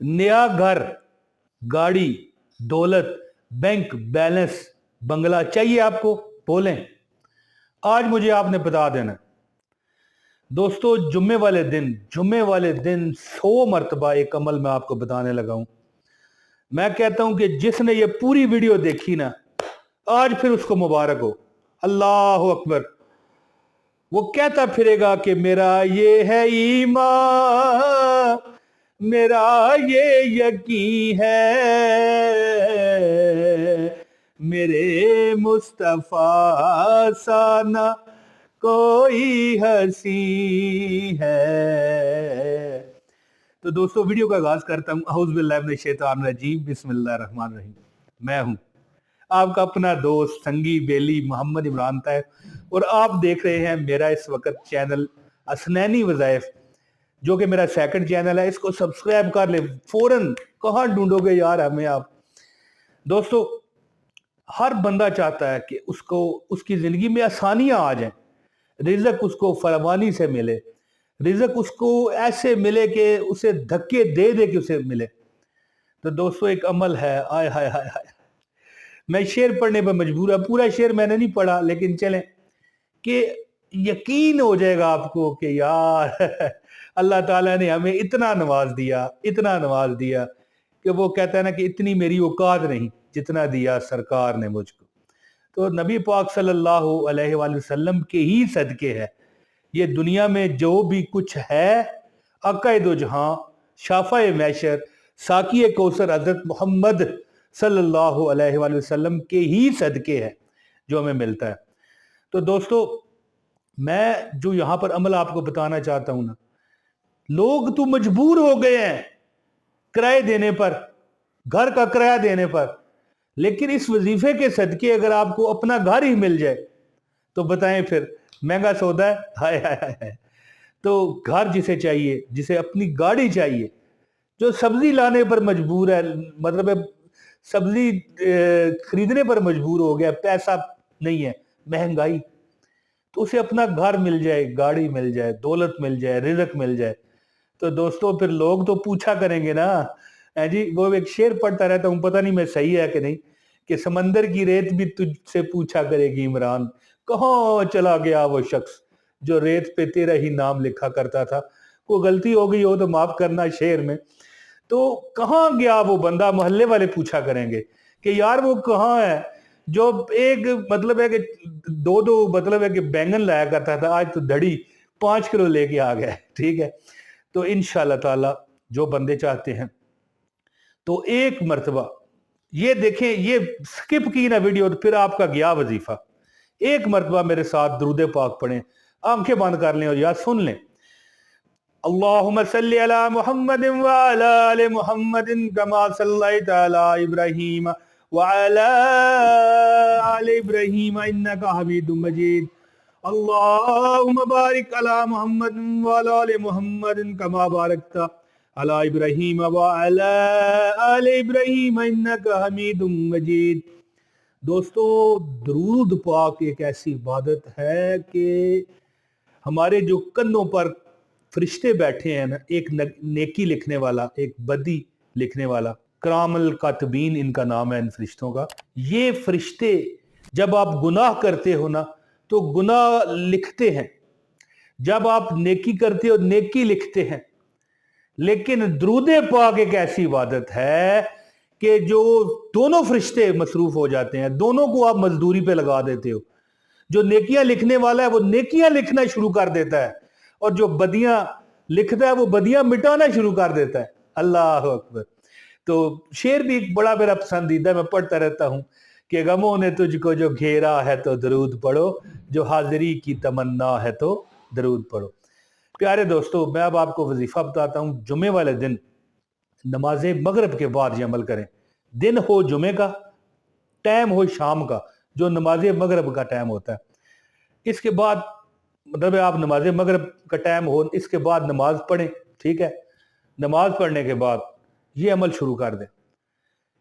नया घर, गाड़ी, दौलत, बैंक बैलेंस, बंगला चाहिए आपको? बोलें, आज मुझे आपने बता देना। दोस्तों, जुम्मे वाले दिन 100 मरतबा एक अमल मैं आपको बताने लगा हूं। मैं कहता हूं कि जिसने ये पूरी वीडियो देखी ना, आज फिर उसको मुबारक हो। अल्लाह अकबर। वो कहता फिरेगा कि मेरा ये है ईमान, मेरा ये यकीन है, मेरे मुस्तफा साना कोई हंसी है। तो दोस्तों, वीडियो का आगाज करता हूँ। औज़ु बिल्लाहि मिनश शैतानिर रजीम, बिस्मिल्लाहिर रहमानिर रहीम। मैं हूँ आपका अपना दोस्त संगी बेली मोहम्मद इमरान तैयब, और आप देख रहे हैं मेरा इस वक्त चैनल असनैनी वज़ाइफ, जो कि मेरा सेकंड चैनल है। इसको सब्सक्राइब कर ले फौरन। कहाँ ढूंढोगे यार हमें आप? दोस्तों, हर बंदा चाहता है कि उसको उसकी जिंदगी में आसानियां आ जाएं, रिज़्क उसको फरावानी से मिले, रिज़्क उसको ऐसे मिले कि उसे धक्के दे दे के उसे मिले। तो दोस्तों, एक अमल है, आय हाय हाय हाय, मैं शेर पढ़ने पर मजबूर है। पूरा शेर मैंने नहीं पढ़ा, लेकिन चलें कि यकीन हो जाएगा आपको कि यार अल्लाह ताला ने हमें इतना नवाज दिया कि वो कहता है ना कि इतनी मेरी औकात नहीं जितना दिया सरकार ने मुझको। तो नबी पाक सल्लल्लाहु अलैहि वसल्लम के ही सदके है ये दुनिया में जो भी कुछ है। अकायद जहां, शाफा मैशर, साकी कौसर हजरत मोहम्मद सल्लल्लाहु अलैहि वसल्लम के ही सदके है जो हमें मिलता है। तो दोस्तों, मैं जो यहां पर अमल आपको बताना चाहता हूं ना, लोग तो मजबूर हो गए हैं किराए देने पर, घर का किराया देने पर, लेकिन इस वजीफे के सदके अगर आपको अपना घर ही मिल जाए तो बताएं फिर महंगा सौदा है? हाय हाय हाय हाय। तो घर जिसे चाहिए, जिसे अपनी गाड़ी चाहिए, जो सब्जी लाने पर मजबूर है, मतलब सब्जी खरीदने पर मजबूर हो गया, पैसा नहीं है, महंगाई, तो उसे अपना घर मिल जाए, गाड़ी मिल जाए, दौलत मिल जाए, रिज़्क मिल जाए, तो दोस्तों फिर लोग तो पूछा करेंगे ना, है जी। वो एक शेर पढ़ता रहता हूँ, पता नहीं मैं सही है कि नहीं, कि समंदर की रेत भी तुझसे पूछा करेगी इमरान, कहाँ चला गया वो शख्स जो रेत पे तेरा ही नाम लिखा करता था। कोई गलती हो गई हो तो माफ करना शेर में। तो कहाँ गया वो बंदा, मोहल्ले वाले पूछा करेंगे कि यार वो कहाँ है जो एक मतलब है कि दो दो मतलब है कि बैंगन लाया करता था, आज तो धड़ी 5 किलो लेके आ गया है। ठीक है। तो इंशाल्लाह ताला जो बंदे चाहते हैं तो एक मर्तबा ये देखें, ये स्किप की ना वीडियो तो फिर आपका गया वजीफा। एक मर्तबा मेरे साथ दुरूद पाक पढ़ें, आंखें बंद कर लें और यार सुन लें। अल्लाहुम्मा सल्ली अला मुहम्मदिन व अला आलि मुहम्मदिन कमा सल्लैता अला इब्राहीम व अला आलि इब्राहीम इन्नका हमीदुम मजीद। अल्लाहुम्मा बारिक अला मुहम्मदिन व अला आलि मुहम्मदिन कमा बारकता अला इब्राहीम व अला आलि इब्राहीम इन्नका हमीदुम मजीद। दोस्तों, दरूद पाक एक ऐसी इबादत है कि हमारे जो कन्नों पर फरिश्ते बैठे हैं ना, एक नेकी लिखने वाला, एक बदी लिखने वाला, करामल कातबीन इनका नाम है इन फरिश्तों का। ये फरिश्ते जब आप गुनाह करते हो ना तो गुनाह लिखते हैं, जब आप नेकी करते हो नेकी लिखते हैं। लेकिन दरूद पाक एक ऐसी इबादत है कि जो दोनों फरिश्ते मसरूफ हो जाते हैं, दोनों को आप मजदूरी पे लगा देते हो। जो नेकियां लिखने वाला है वो नेकियां लिखना शुरू कर देता है, और जो बदियां लिखता है वो बदियां मिटाना शुरू कर देता है। अल्लाह अकबर। तो शेर भी एक बड़ा मेरा पसंदीदा, मैं पढ़ता रहता हूँ कि गमों ने तुझको जो घेरा है तो दरूद पढ़ो, जो हाजिरी की तमन्ना है तो दरूद पढ़ो। प्यारे दोस्तों, मैं अब आपको वजीफा बताता हूँ। जुमे वाले दिन नमाज मगरब के बाद ये अमल करें। दिन हो जुमे का, टाइम हो शाम का, जो नमाज मगरब का टाइम होता है, इसके बाद मतलब आप नमाज मगरब का टाइम हो, इसके बाद नमाज पढ़ें। ठीक है। नमाज पढ़ने के बाद ये अमल शुरू कर दें।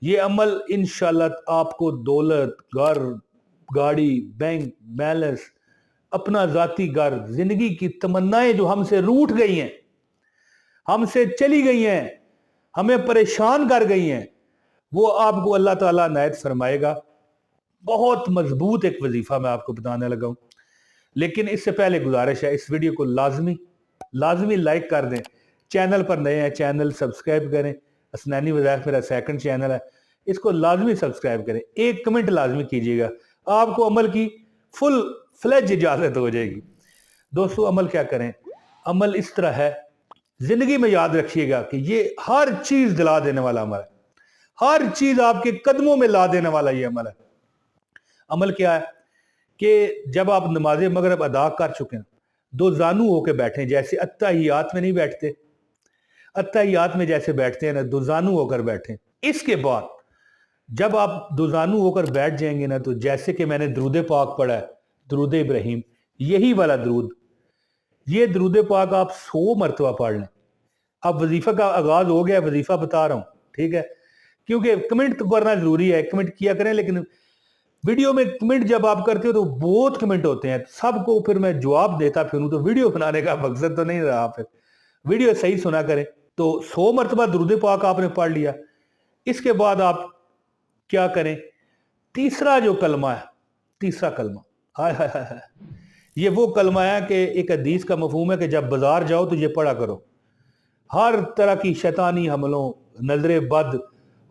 ये अमल इंशाल्लाह आपको दौलत, घर, गाड़ी, बैंक बैलेंस, अपना जाती घर, जिंदगी की तमन्नाएं जो हमसे रूठ गई हैं, हमसे चली गई हैं, हमें परेशान कर गई हैं, वो आपको अल्लाह ताला इनायत फरमाएगा। बहुत मजबूत एक वजीफा मैं आपको बताने लगा हूं। लेकिन इससे पहले गुजारिश है, इस वीडियो को लाजमी लाइक कर दें। चैनल पर नए हैं, चैनल सब्सक्राइब करें। असनानी वज़ाइफ मेरा सेकंड चैनल है, इसको लाजमी सब्सक्राइब करें। एक कमेंट लाजमी कीजिएगा, आपको अमल की फुल फ्लेज इजाजत हो जाएगी। दोस्तों अमल क्या करें? अमल इस तरह है, जिंदगी में याद रखिएगा कि ये हर चीज दिला देने वाला अमल है, हर चीज आपके कदमों में ला देने वाला ये अमल है। अमल क्या है कि जब आप नमाज मगरिब अदा कर चुके हैं, दो जानू होकर बैठे, जैसे अत्तहियात में नहीं बैठते, अत्तहियात में जैसे बैठते हैं ना, दो जानू होकर बैठे। इसके बाद जब आप दो जानू होकर बैठ जाएंगे ना, तो जैसे कि मैंने दरूद पाक पढ़ा है, दरूद इब्राहिम, यही वाला दरूद, ये दरूद पाक आप 100 मरतबा पढ़ लें। अब वजीफा का आगाज हो गया, वजीफा बता रहा हूं, ठीक है? क्योंकि कमेंट तो करना जरूरी है, कमेंट किया करें, लेकिन वीडियो में कमेंट जब आप करते हो तो बहुत कमेंट होते हैं, सबको फिर मैं जवाब देता फिरूं, तो वीडियो बनाने का मकसद तो नहीं रहा। फिर वीडियो सही सुना करें। तो 100 मरतबा दरूद पाक आपने पढ़ लिया। इसके बाद आप क्या करें? तीसरा जो कलमा है, तीसरा कलमा, हाय हाय हाय, ये वो कलमा है कि एक हदीस का मफहूम है कि जब बाजार जाओ तो ये पढ़ा करो। हर तरह की शैतानी हमलों, नजर बद,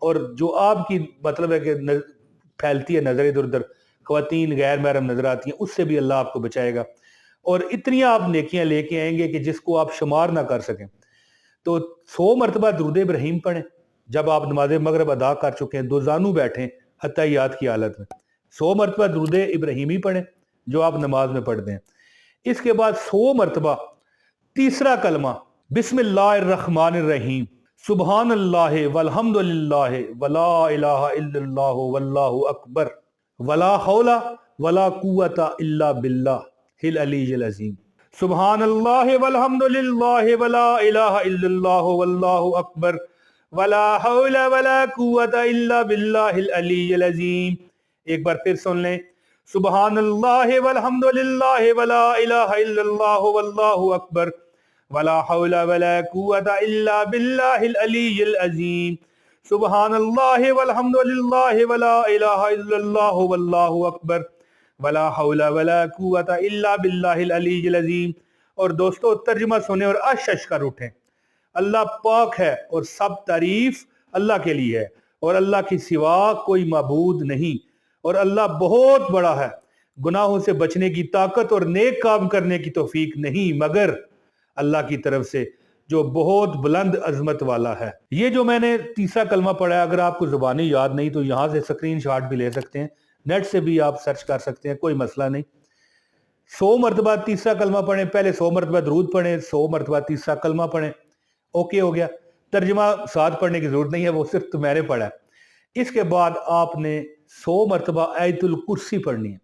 और जो आपकी मतलब है कि फैलती है नजर इधर उधर, ख्वातीन गैर महरम नजर आती हैं, उससे भी अल्लाह आपको बचाएगा। और इतनी आप नेकियां लेके आएंगे कि जिसको आप शुमार ना कर सकें। तो 100 मरतबा दरूद इब्राहिम पढ़ें जब आप नमाज मगरिब अदा कर चुके हैं, दो जानू बैठें अत्तहियात की हालत में। 100 मरतबा दरूद इब्राहिमी पढ़ें जो आप नमाज में पढ़ते हैं। इसके बाद 100 मरतबा तीसरा कलमा, बिस्मिल्लाहिर्रहमानिर्रहीम, सुबहानल्लाह वल्हम्दुलिल्लाह वला इलाहा इल्लल्लाह वल्लाहु अकबर, वला हौला वला कुव्वता इल्ला बिल्लाहिल अलीय्यिल अज़ीम। सुबहानल्लाह वल्हम्दुलिल्लाह वला इलाहा इल्लल्लाह वल्लाहु अकबर, वला हौला वला कुव्वता इल्ला बिल्लाहिल अलीय्यिल अज़ीम। एक बार फिर सुन लें, सुबहानल्लाह वल्हम्दुलिल्लाह वला इलाहा इल्लल्लाह वल्लाहु अकबर, वला हौला वला कुव्वता इल्ला बिल्लाहिल अलीय्यिल अज़ीम। सुबहानल्लाह वल्हम्दुलिल्लाह वला इलाहा इल्लल्लाह वल्लाहु अकबर, वला हौला वला कुव्वता इल्ला बिल्लाहिल अलीय्यिल अज़ीम। और दोस्तों तर्जुमा सुने और अश कर उठें। अल्लाह पाक है और सब तारीफ अल्लाह के लिए है, और अल्लाह की सिवा कोई माबूद नहीं, और अल्लाह बहुत बड़ा है। गुनाहों से बचने की ताकत और नेक काम करने की तौफीक नहीं मगर अल्लाह की तरफ से, जो बहुत बुलंद अजमत वाला है। ये जो मैंने तीसरा कलमा पढ़ा है, अगर आपको जुबानी याद नहीं तो यहाँ से स्क्रीनशॉट भी ले सकते हैं, नेट से भी आप सर्च कर सकते हैं, कोई मसला नहीं। 100 मरतबा तीसरा कलमा पढ़ें, पहले 100 मरतबा दरूद पढ़ें, 100 मरतबा तीसरा कलमा पढ़ें, ओके हो गया। तर्जमा साथ पढ़ने की जरूरत नहीं है, वो सिर्फ तो मैंने पढ़ा है। इसके बाद आपने 100 मरतबा आयतुल कुर्सी पढ़नी है।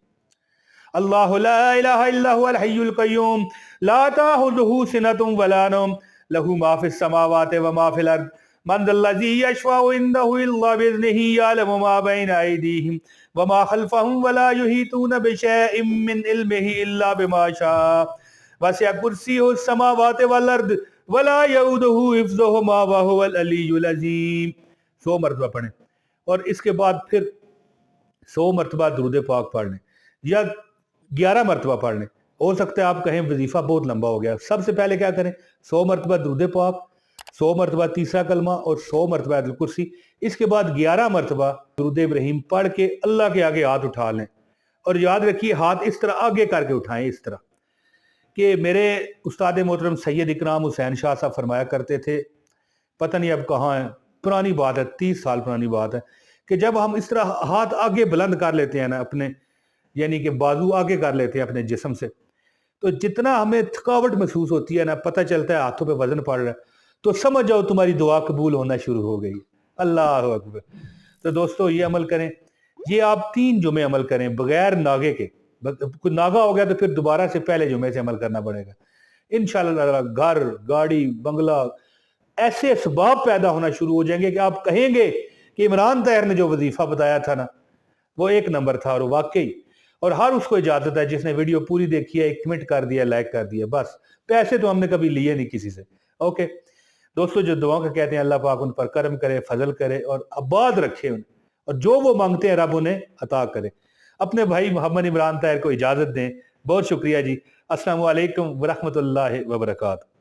अल्लाहु ला इलाहा इल्ला हुवल हय्युल क़य्यूम ला ताखुज़ुहु सिनतुन वला नौम लहू मा फिस समावाति व मा फिल अर्द मन ज़ल्लज़ी यशफ़अउ इंदहु इल्ला बिइज़्निही यअलमु मा बैना अयदीहिम व मा खल्फ़हुम वला युहीतूना बिशैइन मिन इल्मिही इल्ला बिमा शाअ वसिअ कुर्सियुहुस समावाति वल अर्द वला यऊदुहु हिफ़्ज़ुहुमा व हुवल अलीयुल अज़ीम। 100 मरतबा पढ़ें, और इसके बाद फिर 100 मरतबा दरूद पाक पढ़ लें या 11 मरतबा पढ़ लें। हो सकता है आप कहें वजीफा बहुत लंबा हो गया। सबसे पहले क्या करें? 100 मरतबा दरूद पाक, 100 मरतबा तीसरा कलमा और 100 मरतबा आयतुल कुर्सी। इसके बाद 11 मरतबा दरूद इब्राहिम पढ़ के अल्लाह के आगे हाथ उठा लें, और याद रखिए हाथ इस तरह आगे करके उठाएं, इस तरह कि मेरे उस्ताद मोहतरम सैयद इकराम हुसैन शाह साहब फरमाया करते थे, पता नहीं अब कहाँ है, पुरानी बात है, 30 साल पुरानी बात है, कि जब हम इस तरह हाथ आगे बुलंद कर लेते हैं ना अपने, यानी कि बाजू आगे कर लेते हैं अपने जिस्म से, तो जितना हमें थकावट महसूस होती है ना, पता चलता है हाथों पे वजन पड़ रहा है, तो समझ जाओ तुम्हारी दुआ कबूल होना शुरू हो गई। अल्लाह अकबर। तो दोस्तों ये अमल करें, ये आप 3 जुमे अमल करें बगैर नागे के। कोई नागा हो गया तो फिर दोबारा से पहले जुमे से अमल करना पड़ेगा। इंशाअल्लाह घर, गाड़ी, बंगला, ऐसे असबाब पैदा होना शुरू हो जाएंगे कि आप कहेंगे कि इमरान ताहिर ने जो वजीफा बताया था ना, वो एक नंबर था, और वाकई। और हर उसको इजाजत है जिसने वीडियो पूरी देखी है, एक कमेंट कर दिया, लाइक कर दिया, बस। पैसे तो हमने कभी लिए नहीं किसी से। ओके दोस्तों जो दुआओं का कहते हैं अल्लाह पाक उन पर करम करे, फजल करे और आबाद रखे उन्हें, और जो वो मांगते हैं रब उन्हें अता करे। अपने भाई मोहम्मद इमरान ताहिर को इजाजत दें। बहुत शुक्रिया जी। अस्सलामु अलैकुम व रहमतुल्लाहि व बरकातहू।